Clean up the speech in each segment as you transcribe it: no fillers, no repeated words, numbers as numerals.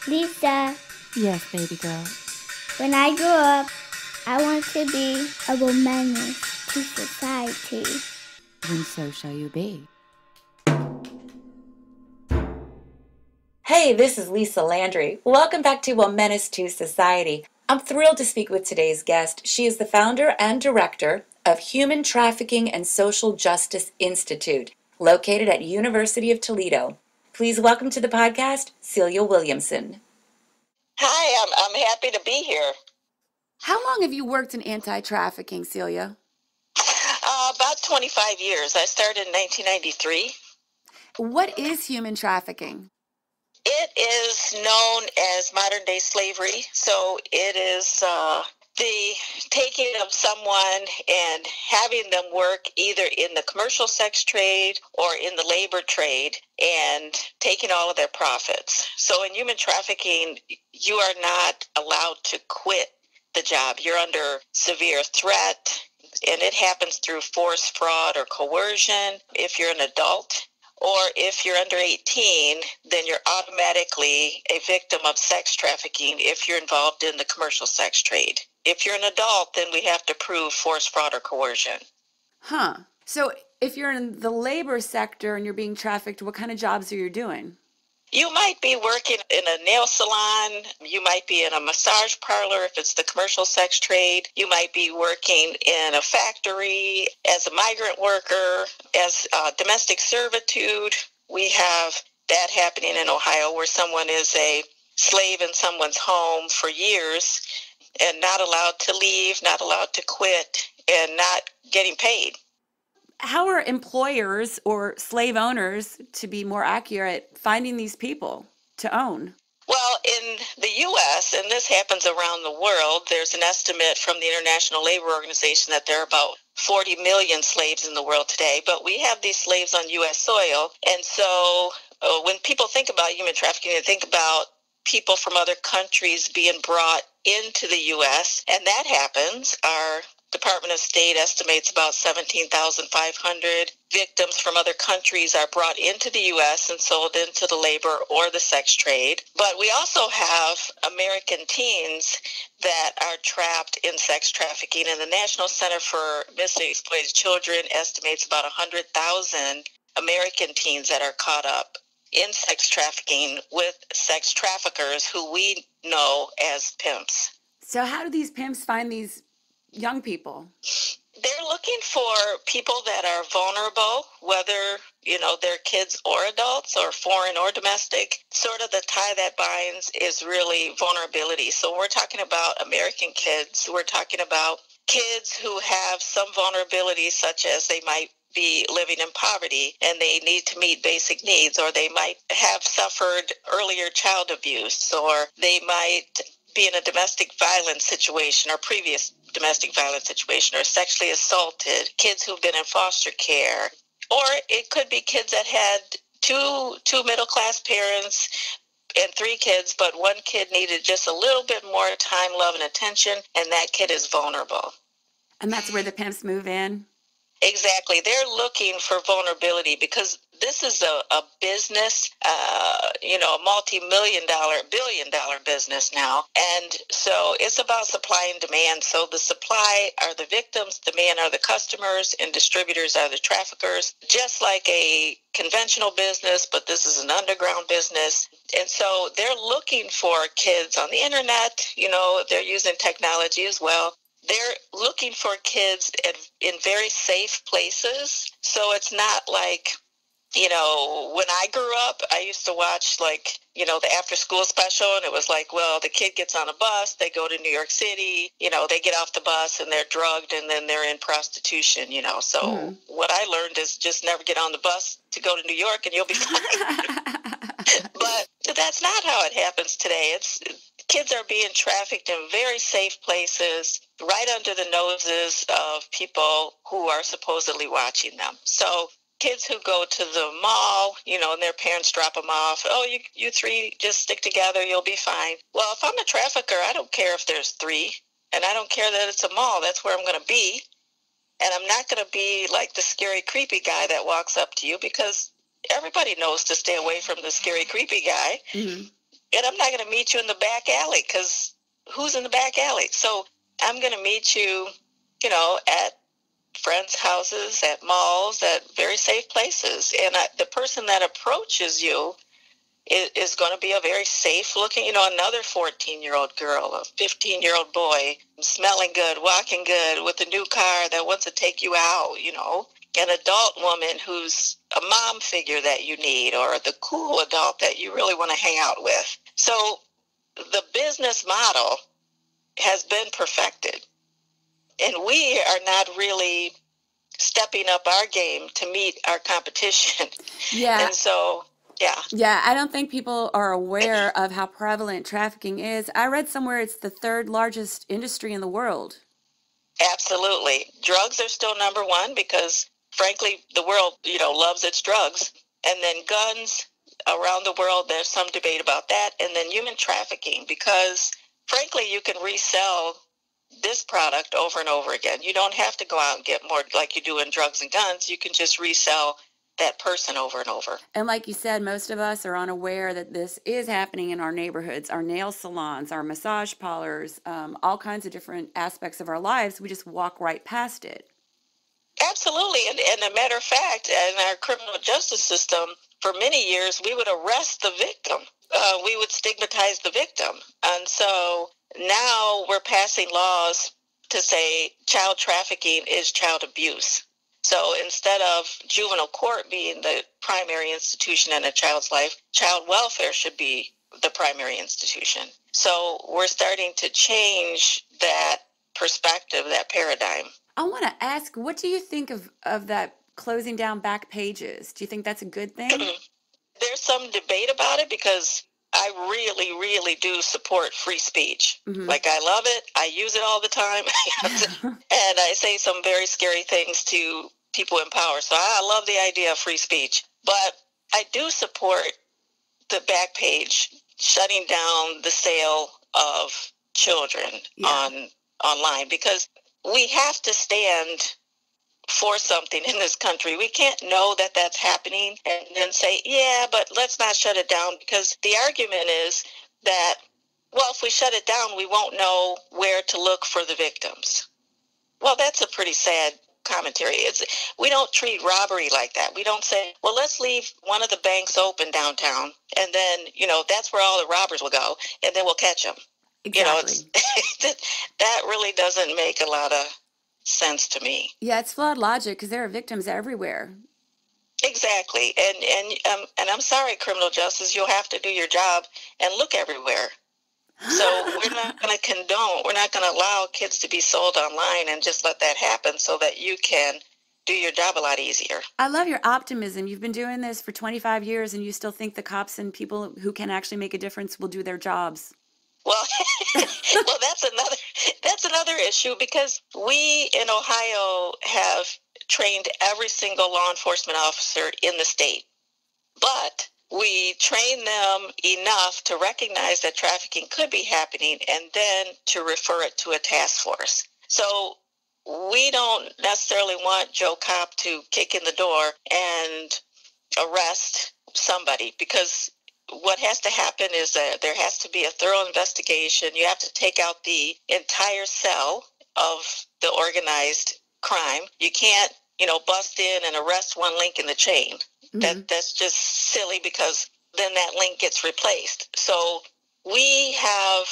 Lisa, Yes, baby girl. when I grow up, I want to be a WOMENACE to society. Then so shall you be. Hey, this is Lisa Landry. Welcome back to WOMENACE to Society. I'm thrilled to speak with today's guest. She is the founder and director of Human Trafficking and Social Justice Institute, located at University of Toledo. Please welcome to the podcast, Celia Williamson. Hi, I'm happy to be here. How long have you worked in anti-trafficking, Celia? About 25 years. I started in 1993. What is human trafficking? It is known as modern day slavery. So it is the taking of someone and having them work either in the commercial sex trade or in the labor trade and taking all of their profits. So in human trafficking, you are not allowed to quit the job. You're under severe threat, and it happens through force, fraud, or coercion if you're an adult. Or if you're under 18, then you're automatically a victim of sex trafficking if you're involved in the commercial sex trade. If you're an adult, then we have to prove force, fraud, or coercion. Huh. So if you're in the labor sector and you're being trafficked, what kind of jobs are you doing? You might be working in a nail salon. You might be in a massage parlor if it's the commercial sex trade. You might be working in a factory as a migrant worker, as domestic servitude. We have that happening in Ohio where someone is a slave in someone's home for years and not allowed to leave, not allowed to quit, and not getting paid. How are employers or slave owners, to be more accurate, finding these people to own? Well, in the U.S., and this happens around the world, there's an estimate from the International Labor Organization that there are about 40 million slaves in the world today, but we have these slaves on U.S. soil. And so when people think about human trafficking, they think about people from other countries being brought into the U.S., and that happens. Our Department of State estimates about 17,500 victims from other countries are brought into the U.S. and sold into the labor or the sex trade. But we also have American teens that are trapped in sex trafficking, and the National Center for Missing and Exploited Children estimates about 100,000 American teens that are caught up in sex trafficking with sex traffickers who we know as pimps. So how do these pimps find these young people? They're looking for people that are vulnerable, whether, they're kids or adults or foreign or domestic. Sort of the tie that binds is really vulnerability. So we're talking about American kids. We're talking about kids who have some vulnerability, such as they might be living in poverty and they need to meet basic needs, or they might have suffered earlier child abuse, or they might be in a domestic violence situation or previous domestic violence situation, or sexually assaulted, kids who've been in foster care, or it could be kids that had two middle-class parents and 3 kids, but one kid needed just a little bit more time, love, and attention, and that kid is vulnerable. And that's where the pimps move in? Exactly. They're looking for vulnerability because this is a business, a multi-million-dollar, billion-dollar business now. And so it's about supply and demand. So the supply are the victims, demand are the customers, and distributors are the traffickers. Just like a conventional business, but this is an underground business. And so they're looking for kids on the internet. They're using technology as well. They're looking for kids in very safe places. So it's not like, when I grew up, I used to watch the after school special, and it was like, well, the kid gets on a bus, they go to New York City, they get off the bus and they're drugged and then they're in prostitution, So what I learned is just never get on the bus to go to New York and you'll be fine. But that's not how it happens today. Kids are being trafficked in very safe places, right under the noses of people who are supposedly watching them. So kids who go to the mall, and their parents drop them off. Oh, you 3 just stick together, you'll be fine. Well, if I'm a trafficker, I don't care if there's 3, and I don't care that it's a mall. That's where I'm going to be. And I'm not going to be like the scary, creepy guy that walks up to you, because everybody knows to stay away from the scary, creepy guy. Mm-hmm. and I'm not going to meet you in the back alley, because who's in the back alley? So I'm going to meet you, at friends' houses, at malls, at very safe places. And the person that approaches you is going to be a very safe looking, another 14-year-old girl, a 15-year-old boy, smelling good, walking good, with a new car that wants to take you out, an adult woman who's a mom figure that you need, or the cool adult that you really want to hang out with. So the business model has been perfected, and we are not really stepping up our game to meet our competition. Yeah. And so, yeah. Yeah, I don't think people are aware of how prevalent trafficking is. I read somewhere it's the third largest industry in the world. Absolutely. Drugs are still number one because, frankly, the world, loves its drugs. And then guns around the world, there's some debate about that. And then human trafficking, because, frankly, you can resell this product over and over again. You don't have to go out and get more like you do in drugs and guns. You can just resell that person over and over. And like you said, most of us are unaware that this is happening in our neighborhoods, our nail salons, our massage parlors, all kinds of different aspects of our lives. We just walk right past it. Absolutely. And a matter of fact, in our criminal justice system, for many years, we would arrest the victim. We would stigmatize the victim. And so now we're passing laws to say child trafficking is child abuse. So instead of juvenile court being the primary institution in a child's life, child welfare should be the primary institution. So we're starting to change that perspective, that paradigm. I want to ask, what do you think of that closing down back pages? Do you think that's a good thing? There's some debate about it because I really, really do support free speech. Mm-hmm. Like, I love it. I use it all the time. And I say some very scary things to people in power. So I love the idea of free speech. But I do support the back page shutting down the sale of children online, because we have to stand for something in this country. We can't know that that's happening and then say, yeah, but let's not shut it down, because the argument is that, well, if we shut it down, we won't know where to look for the victims. Well, that's a pretty sad commentary. We don't treat robbery like that. We don't say, well, let's leave one of the banks open downtown, and then, that's where all the robbers will go, and then we'll catch them. Exactly. That really doesn't make a lot of sense to me. Yeah, it's flawed logic because there are victims everywhere. Exactly. And I'm sorry, criminal justice, you'll have to do your job and look everywhere. So we're not going to condone, we're not going to allow kids to be sold online and just let that happen so that you can do your job a lot easier. I love your optimism. You've been doing this for 25 years and you still think the cops and people who can actually make a difference will do their jobs. Well, that's another issue, because we in Ohio have trained every single law enforcement officer in the state, but we train them enough to recognize that trafficking could be happening and then to refer it to a task force. So we don't necessarily want Joe Cop to kick in the door and arrest somebody, because what has to happen is that there has to be a thorough investigation. You have to take out the entire cell of the organized crime. You can't, bust in and arrest one link in the chain. Mm-hmm. That's just silly, because then that link gets replaced. So we have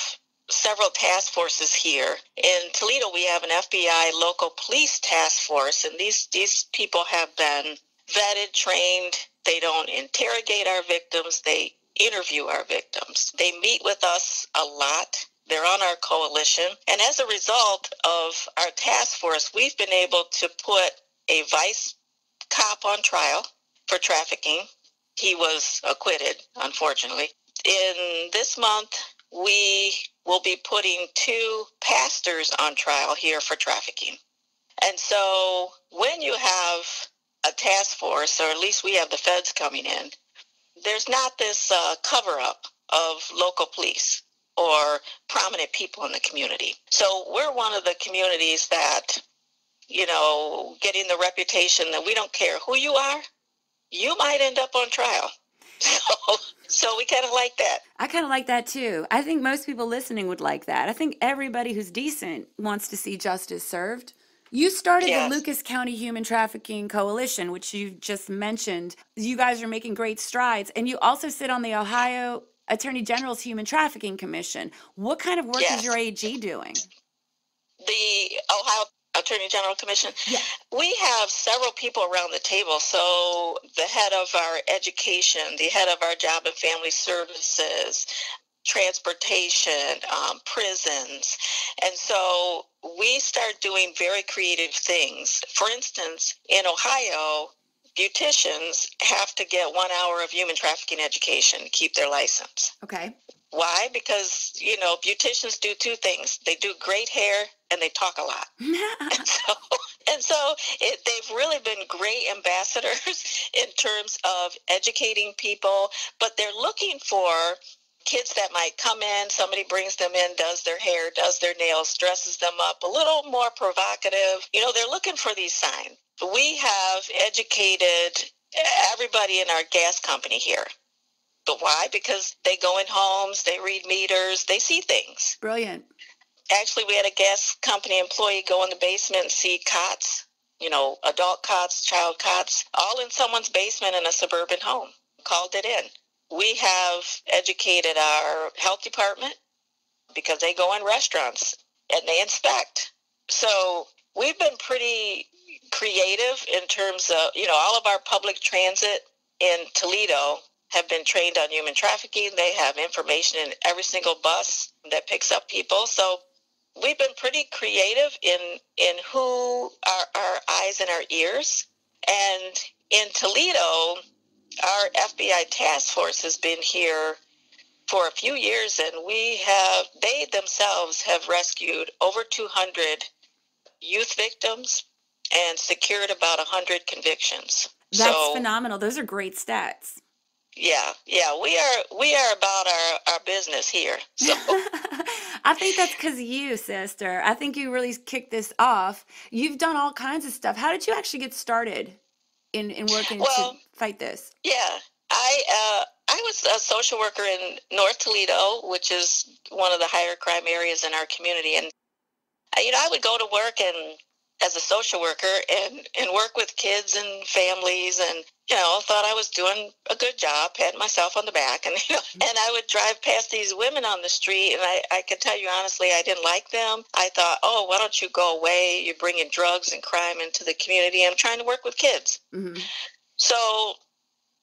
several task forces here. In Toledo, we have an FBI local police task force, and these people have been vetted, trained. They don't interrogate our victims. They interview our victims. They meet with us a lot. They're on our coalition. And as a result of our task force, we've been able to put a vice cop on trial for trafficking. He was acquitted, unfortunately. In this month, we will be putting 2 pastors on trial here for trafficking. And so when you have a task force, or at least we have the feds coming in, there's not this cover-up of local police or prominent people in the community. So we're one of the communities that, getting the reputation that we don't care who you are, you might end up on trial. So we kind of like that. I kind of like that too. I think most people listening would like that. I think everybody who's decent wants to see justice served. You started the Yes. Lucas County Human Trafficking Coalition, which you just mentioned. You guys are making great strides. And you also sit on the Ohio Attorney General's Human Trafficking Commission. What kind of work is Yes. your AG doing? The Ohio Attorney General Commission. Yeah. We have several people around the table. So the head of our education, the head of our job and family services, transportation, prisons. And so we start doing very creative things. For instance, in Ohio, beauticians have to get 1 hour of human trafficking education to keep their license. Okay. Why? Because, beauticians do two things. They do great hair and they talk a lot. And so they've really been great ambassadors in terms of educating people, but they're looking for kids that might come in, somebody brings them in, does their hair, does their nails, dresses them up a little more provocative. They're looking for these signs. We have educated everybody in our gas company here. But why? Because they go in homes, they read meters, they see things. Brilliant. Actually, we had a gas company employee go in the basement and see cots, adult cots, child cots, all in someone's basement in a suburban home. Called it in. We have educated our health department because they go in restaurants and they inspect. So we've been pretty creative in terms of, all of our public transit in Toledo have been trained on human trafficking. They have information in every single bus that picks up people. So we've been pretty creative in who are our eyes and our ears. And in Toledo, our FBI task force has been here for a few years, and they themselves have rescued over 200 youth victims and secured about 100 convictions. That's phenomenal. Those are great stats. Yeah, we are about our business here. So I think that's because of you, sister. I think you really kicked this off. You've done all kinds of stuff. How did you actually get started in working to fight this? Yeah, I was a social worker in North Toledo, which is one of the higher crime areas in our community, and I would go to work and as a social worker and work with kids and families, and thought I was doing a good job, patting myself on the back, and and I would drive past these women on the street, and I can tell you honestly, I didn't like them. I thought, oh, why don't you go away? You're bringing drugs and crime into the community. I'm trying to work with kids. Mm-hmm. So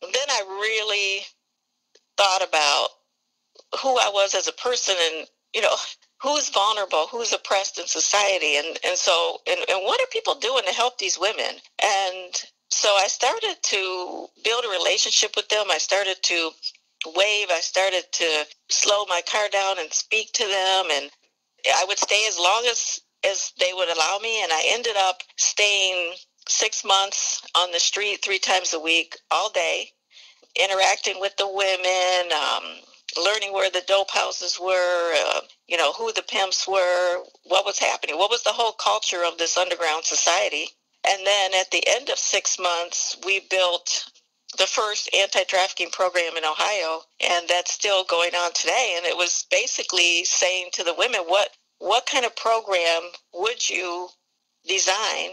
then I really thought about who I was as a person, and who's vulnerable, who's oppressed in society, and what are people doing to help these women? And so I started to build a relationship with them. I started to wave. I started to slow my car down and speak to them, and I would stay as long as they would allow me, and I ended up staying 6 months on the street 3 times a week, all day, interacting with the women, learning where the dope houses were, who the pimps were, what was happening, what was the whole culture of this underground society. And then at the end of 6 months, we built the first anti-trafficking program in Ohio, and that's still going on today. And it was basically saying to the women, what kind of program would you design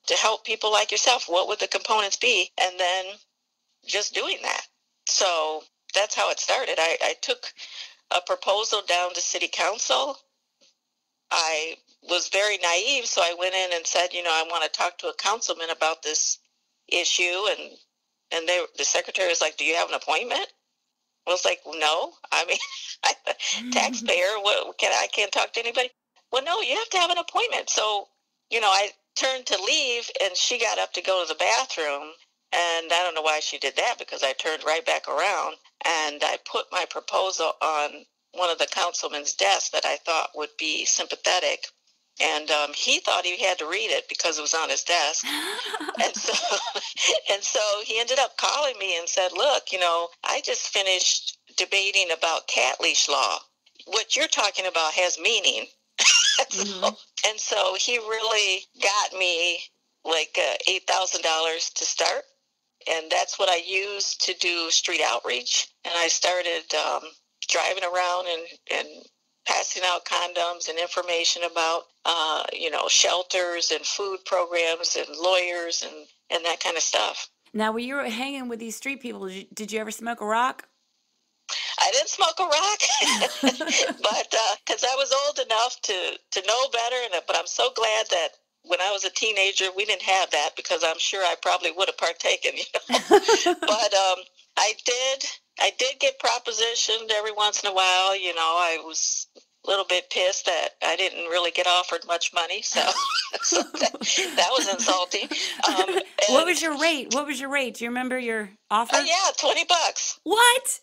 to help people like yourself? What would the components be? And then just doing that. So that's how it started. I took a proposal down to city council. I was very naive, so I went in and said, I want to talk to a councilman about this issue, and the secretary was like, do you have an appointment? I was like, no. I mean, taxpayer, I can't talk to anybody. Well, no, you have to have an appointment. So, I turned to leave, and she got up to go to the bathroom, and I don't know why she did that, because I turned right back around, and I put my proposal on one of the councilman's desks that I thought would be sympathetic. And he thought he had to read it because it was on his desk. and so he ended up calling me and said, look, I just finished debating about cat leash law. What you're talking about has meaning. And so he really got me like $8,000 to start. And that's what I used to do street outreach. And I started driving around and passing out condoms and information about, shelters and food programs and lawyers and that kind of stuff. Now, when you were hanging with these street people, did you ever smoke a rock? I didn't smoke a rock, but because I was old enough to know better. But I'm so glad that when I was a teenager, we didn't have that, because I'm sure I probably would have partaken. But I did get propositioned every once in a while. I was a little bit pissed that I didn't really get offered much money, so that was insulting. What was your rate? What was your rate? Do you remember your offer? Yeah, $20. What?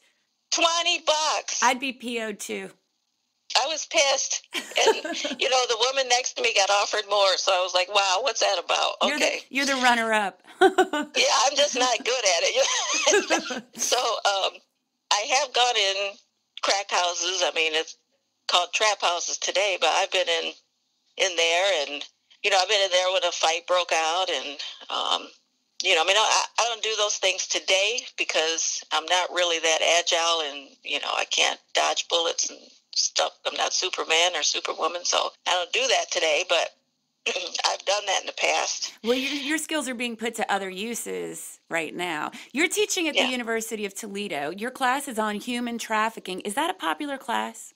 $20. I'd be PO'd too. I was pissed, and the woman next to me got offered more, so I was like, "Wow, what's that about?" Okay, you're the runner-up. Yeah, I'm just not good at it. So I have gone in crack houses. I mean, it's called trap houses today, but I've been in there, and I've been in there when a fight broke out, and I don't do those things today because I'm not really that agile, and I can't dodge bullets and stuff. I'm not Superman or Superwoman, so I don't do that today, but I've done that in the past. Well, your skills are being put to other uses right now. You're teaching at the University of Toledo. Your class is on human trafficking. Is that a popular class?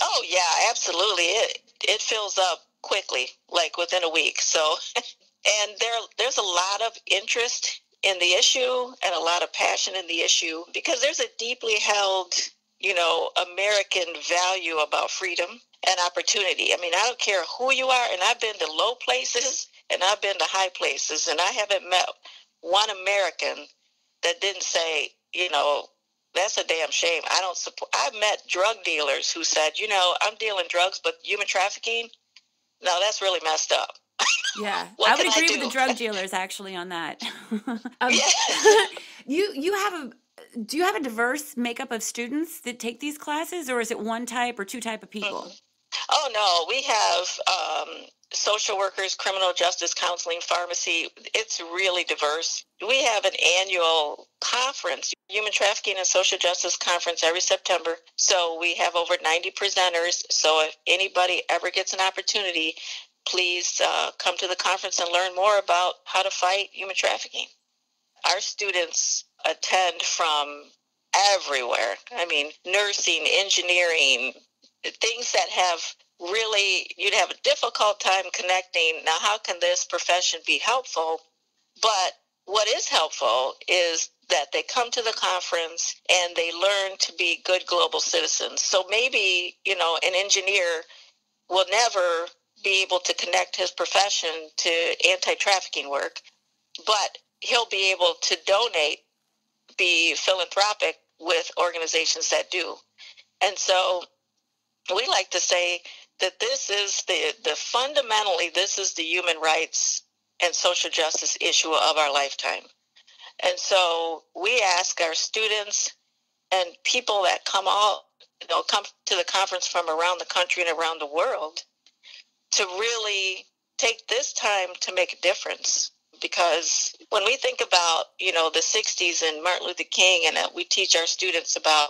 Oh, yeah, absolutely. It fills up quickly, like within a week. So, and there's a lot of interest in the issue and a lot of passion in the issue, because there's a deeply held American value about freedom and opportunity. I mean, I don't care who you are, and I've been to low places and I've been to high places, and I haven't met one American that didn't say, that's a damn shame. I don't support. I've met drug dealers who said, I'm dealing drugs, but human trafficking, no, that's really messed up. Yeah, I would agree with the drug dealers actually on that. Do you have a diverse makeup of students that take these classes, or is it one type or two type of people? Mm-hmm. Oh, no, we have social workers, criminal justice counseling, pharmacy. It's really diverse. We have an annual conference, Human Trafficking and Social Justice Conference, every September. So we have over 90 presenters. So if anybody ever gets an opportunity, please come to the conference and learn more about how to fight human trafficking. Our students attend from everywhere. I mean, nursing, engineering, things that have really, you'd have a difficult time connecting. Now, how can this profession be helpful? But what is helpful is that they come to the conference and they learn to be good global citizens. So maybe, an engineer will never be able to connect his profession to anti-trafficking work, but he'll be able to donate, be philanthropic with organizations that do. And so we like to say that this is fundamentally, this is the human rights and social justice issue of our lifetime. And so we ask our students and people that come to the conference from around the country and around the world to really take this time to make a difference. Because when we think about, the 60s and Martin Luther King, and we teach our students about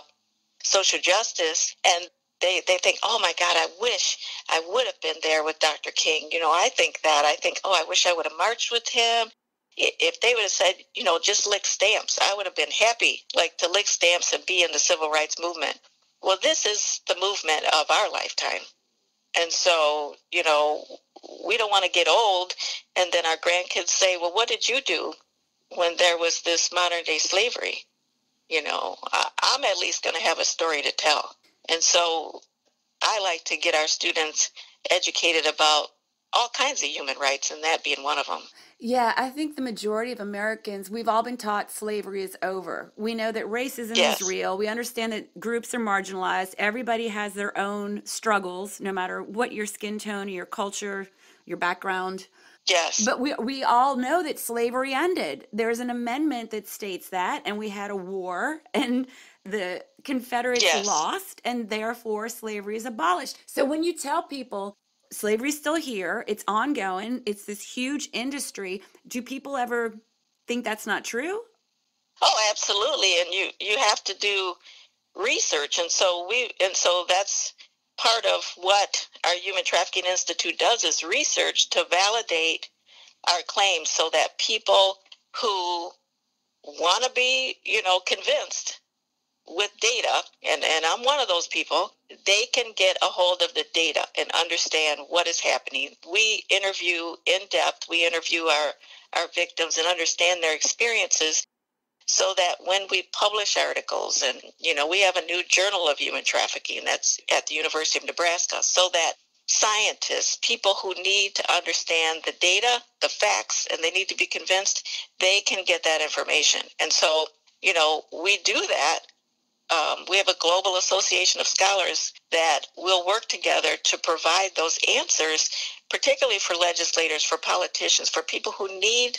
social justice, and they think, oh my God, I wish I would have been there with Dr. King. I think, I wish I would have marched with him. If they would have said, just lick stamps, I would have been happy, to lick stamps and be in the civil rights movement. Well, this is the movement of our lifetime. And so, we don't want to get old and then our grandkids say, well, what did you do when there was this modern day slavery? I'm at least going to have a story to tell. And so I like to get our students educated about all kinds of human rights, and that being one of them. Yeah, I think the majority of Americans, we've all been taught slavery is over. We know that racism is real. We understand that groups are marginalized. Everybody has their own struggles, no matter what your skin tone, your culture, your background. Yes. But we all know that slavery ended. There's an amendment that states that, and we had a war, and the Confederates lost, and therefore slavery is abolished. So when you tell people slavery's still here, it's ongoing, it's this huge industry, do people ever think that's not true? Oh, absolutely. And you have to do research. And so that's part of what our Human Trafficking Institute does, is research to validate our claims so that people who want to be, convinced with data, and I'm one of those people, they can get a hold of the data and understand what is happening. We interview in depth, we interview our victims and understand their experiences, so that when we publish articles, and we have a new journal of human trafficking that's at the University of Nebraska, so that scientists, people who need to understand the data, the facts, and they need to be convinced, they can get that information. And so, we do that. We have a global association of scholars that will work together to provide those answers, particularly for legislators, for politicians, for people who need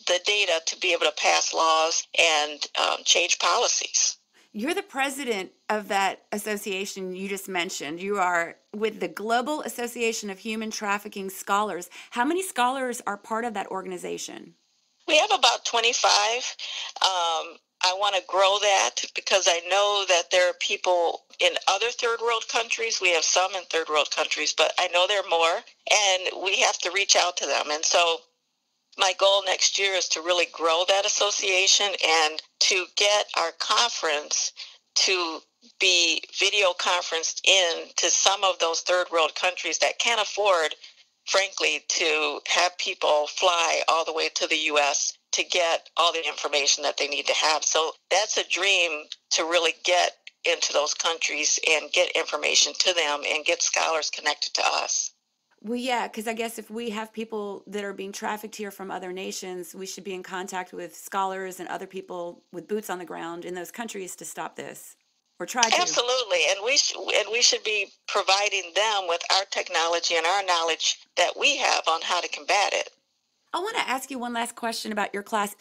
the data to be able to pass laws and change policies. You're the president of that association you just mentioned. You are with the Global Association of Human Trafficking Scholars. How many scholars are part of that organization? We have about 25. I want to grow that because I know that there are people in other third world countries. We have some in third world countries, but I know there are more, and we have to reach out to them. And so my goal next year is to really grow that association and to get our conference to be video conferenced in to some of those third world countries that can't afford, frankly, to have people fly all the way to the U.S. to get all the information that they need to have. So that's a dream, to really get into those countries and get information to them and get scholars connected to us. Well, yeah, because I guess if we have people that are being trafficked here from other nations, we should be in contact with scholars and other people with boots on the ground in those countries to stop this, or try to. Absolutely, and we should be providing them with our technology and our knowledge that we have on how to combat it. I want to ask you one last question about your class.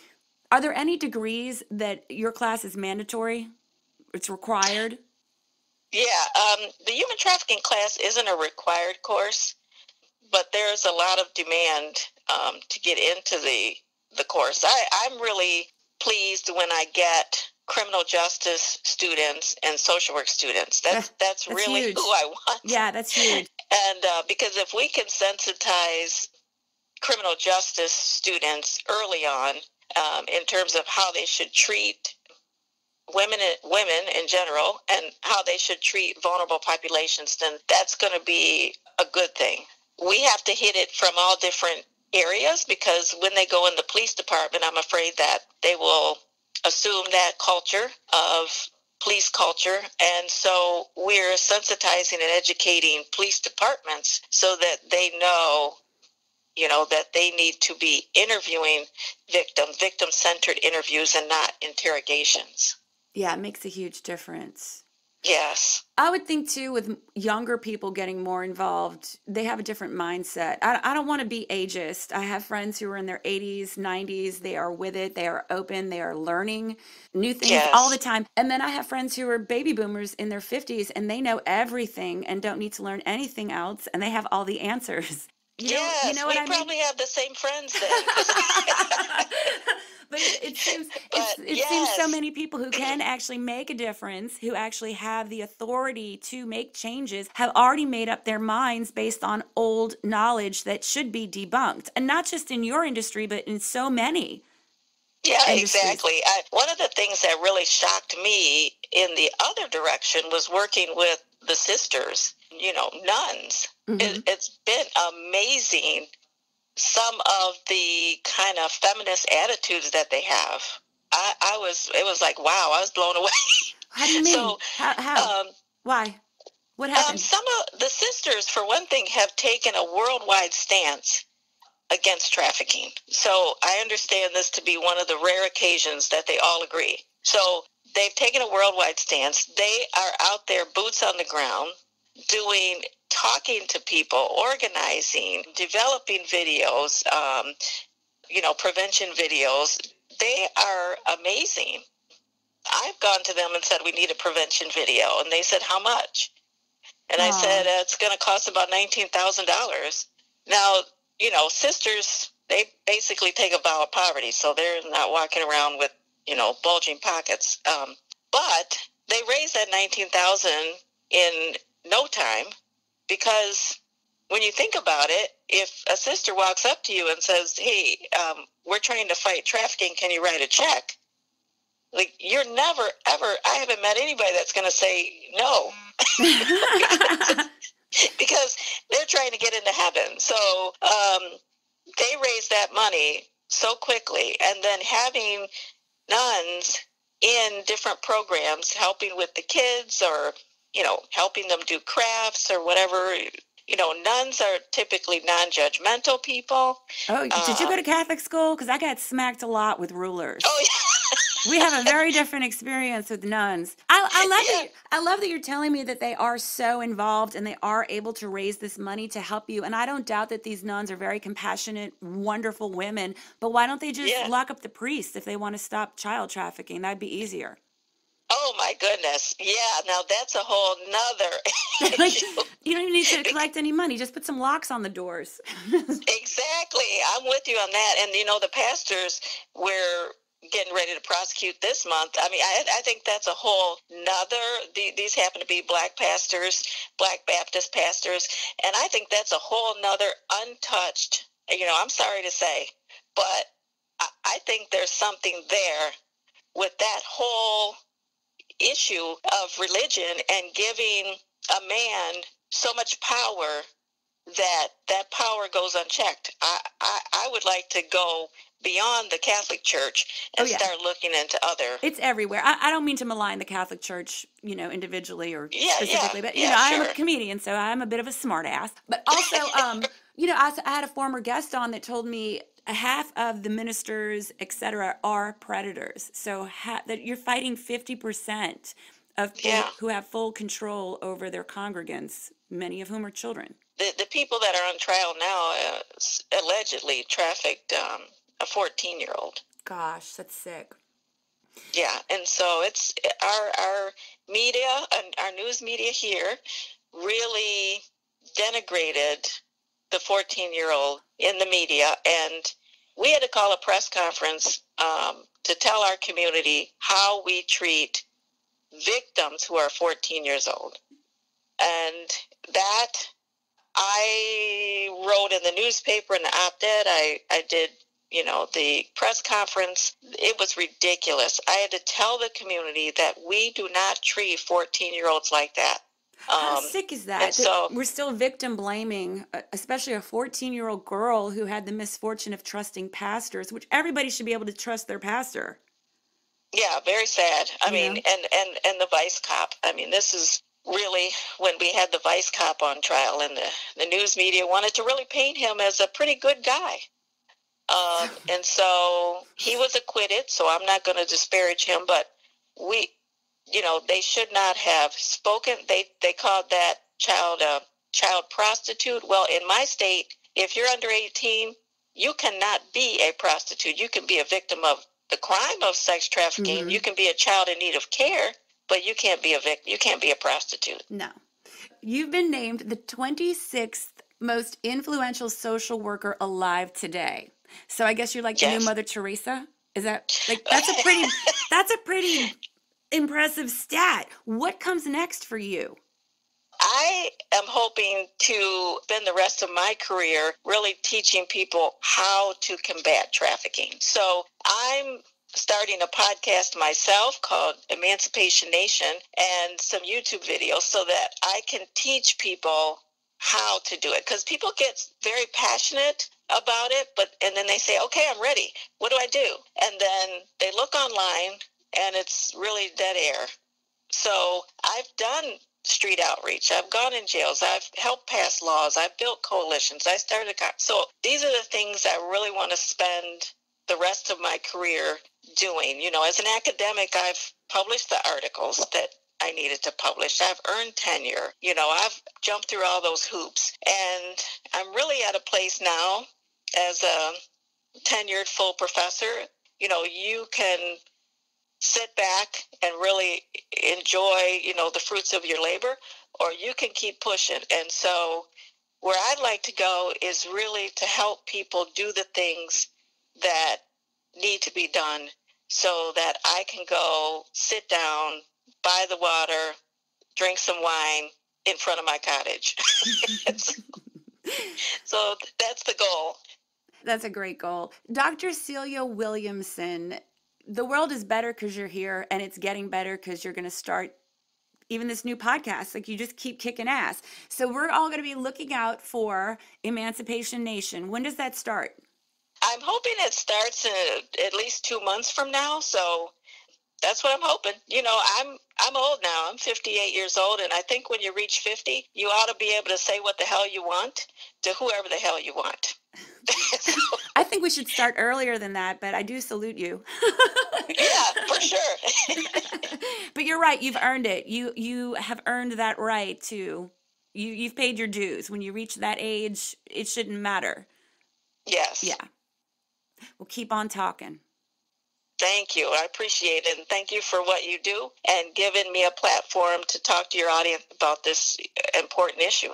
Are there any degrees that your class is mandatory? It's required? Yeah, the human trafficking class isn't a required course, but there's a lot of demand to get into the course. I'm really pleased when I get criminal justice students and social work students. That's really huge. Who I want. Yeah, that's huge. And because if we can sensitize criminal justice students early on in terms of how they should treat women in general and how they should treat vulnerable populations, then that's going to be a good thing. We have to hit it from all different areas, because when they go in the police department, I'm afraid that they will assume that culture of police culture. And so we're sensitizing and educating police departments so that they know, that they need to be interviewing victim-centered interviews and not interrogations. Yeah, it makes a huge difference. Yes. I would think, too, with younger people getting more involved, they have a different mindset. I don't want to be ageist. I have friends who are in their 80s, 90s. They are with it. They are open. They are learning new things all the time. And then I have friends who are baby boomers in their 50s, and they know everything and don't need to learn anything else, and they have all the answers. You know what I mean? We probably have the same friends then. But it seems so many people who can actually make a difference, who actually have the authority to make changes, have already made up their minds based on old knowledge that should be debunked. And not just in your industry, but in so many. Yeah, exactly. One of the things that really shocked me in the other direction was working with the sisters, nuns. Mm-hmm. It's been amazing, some of the kind of feminist attitudes that they have. It was like, wow, I was blown away. How do you mean? So, how? Why? What happened? Some of the sisters, for one thing, have taken a worldwide stance against trafficking. So I understand this to be one of the rare occasions that they all agree. So they've taken a worldwide stance. They are out there, boots on the ground, talking to people, organizing, developing videos, prevention videos. They are amazing. I've gone to them and said, we need a prevention video. And they said, how much? And I said, it's going to cost about $19,000. Now, sisters, they basically take a vow of poverty. So they're not walking around with, bulging pockets. But they raised that 19,000 in no time, because when you think about it, if a sister walks up to you and says, hey, we're trying to fight trafficking, can you write a check? Like, you're never, ever, I haven't met anybody that's going to say no. Because they're trying to get into heaven. So they raised that money so quickly. And then having nuns in different programs, helping with the kids, or, helping them do crafts or whatever. Nuns are typically non-judgmental people. Oh, did you go to Catholic school? Because I got smacked a lot with rulers. Oh, yeah. We have a very different experience with nuns. I love that you're telling me that they are so involved and they are able to raise this money to help you. And I don't doubt that these nuns are very compassionate, wonderful women. But why don't they just lock up the priests if they want to stop child trafficking? That'd be easier. Oh, my goodness. Yeah, now that's a whole nother issue. You don't even need to collect any money. Just put some locks on the doors. Exactly. I'm with you on that. And, the pastors, we're getting ready to prosecute this month. I mean, I think that's a whole nother, these happen to be Black pastors, Black Baptist pastors, and I think that's a whole nother untouched, I'm sorry to say, but I think there's something there with that whole issue of religion and giving a man so much power that power goes unchecked. I would like to go beyond the Catholic Church and start looking into other. It's everywhere. I don't mean to malign the Catholic Church, individually or specifically, but I am a comedian, so I'm a bit of a smart ass. But also, I had a former guest on that told me half of the ministers, etc., are predators. So that you're fighting 50% of people who have full control over their congregants, many of whom are children. The people that are on trial now allegedly trafficked a 14-year-old. Gosh, that's sick. Yeah, and so it's our media and our news media here really denigrated the 14-year-old in the media, and we had to call a press conference to tell our community how we treat victims who are 14 years old. And that I wrote in the newspaper, in the op-ed, I did, the press conference. It was ridiculous. I had to tell the community that we do not treat 14-year-olds like that. How sick is that? So, we're still victim blaming, especially a 14-year-old girl who had the misfortune of trusting pastors, which everybody should be able to trust their pastor. Yeah, very sad. I mean, and the vice cop. I mean, this is really when we had the vice cop on trial, and the news media wanted to really paint him as a pretty good guy. And so he was acquitted, so I'm not going to disparage him, but they should not have spoken. They called that child a child prostitute. Well, in my state, if you're under 18, you cannot be a prostitute. You can be a victim of the crime of sex trafficking. Mm-hmm. You can be a child in need of care, but you can't be a victim. You can't be a prostitute. No. You've been named the 26th most influential social worker alive today. So I guess you're like the new Mother Teresa? Is that that's a pretty impressive stat. What comes next for you? I am hoping to spend the rest of my career really teaching people how to combat trafficking. So I'm starting a podcast myself called Emancipation Nation and some YouTube videos so that I can teach people how to do it. Because people get very passionate about it, and then they say, okay, I'm ready. What do I do? And then they look online and it's really dead air. So I've done street outreach. I've gone in jails. I've helped pass laws. I've built coalitions. I started so these are the things I really want to spend the rest of my career doing. As an academic, I've published the articles that I needed to publish. I've earned tenure. I've jumped through all those hoops. And I'm really at a place now as a tenured full professor. You can sit back and really enjoy, the fruits of your labor, or you can keep pushing. And so where I'd like to go is really to help people do the things that need to be done so that I can go sit down by the water, drink some wine in front of my cottage. So that's the goal. That's a great goal. Dr. Celia Williamson, the world is better because you're here, and it's getting better because you're going to start even this new podcast. Like, you just keep kicking ass. So we're all going to be looking out for Emancipation Nation. When does that start? I'm hoping it starts in at least 2 months from now. So that's what I'm hoping. You know, I'm old now. I'm 58 years old, and I think when you reach 50, you ought to be able to say what the hell you want to whoever the hell you want. I think we should start earlier than that, but I do salute you. Yeah, for sure. But you're right. You've earned it. You have earned that right to. You've paid your dues. When you reach that age, it shouldn't matter. Yes. Yeah. We'll keep on talking. Thank you. I appreciate it. And thank you for what you do and giving me a platform to talk to your audience about this important issue.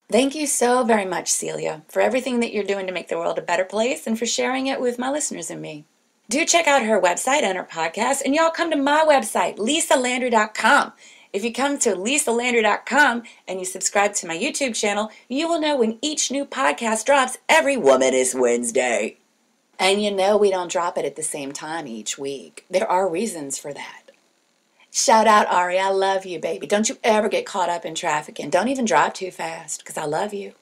Thank you so very much, Celia, for everything that you're doing to make the world a better place and for sharing it with my listeners and me. Do check out her website and her podcast, and y'all come to my website, lisalandry.com. If you come to lisalandry.com and you subscribe to my YouTube channel, you will know when each new podcast drops every WOMENACE Wednesday. And you know we don't drop it at the same time each week. There are reasons for that. Shout out, Ari. I love you, baby. Don't you ever get caught up in trafficking. Don't even drive too fast, because I love you.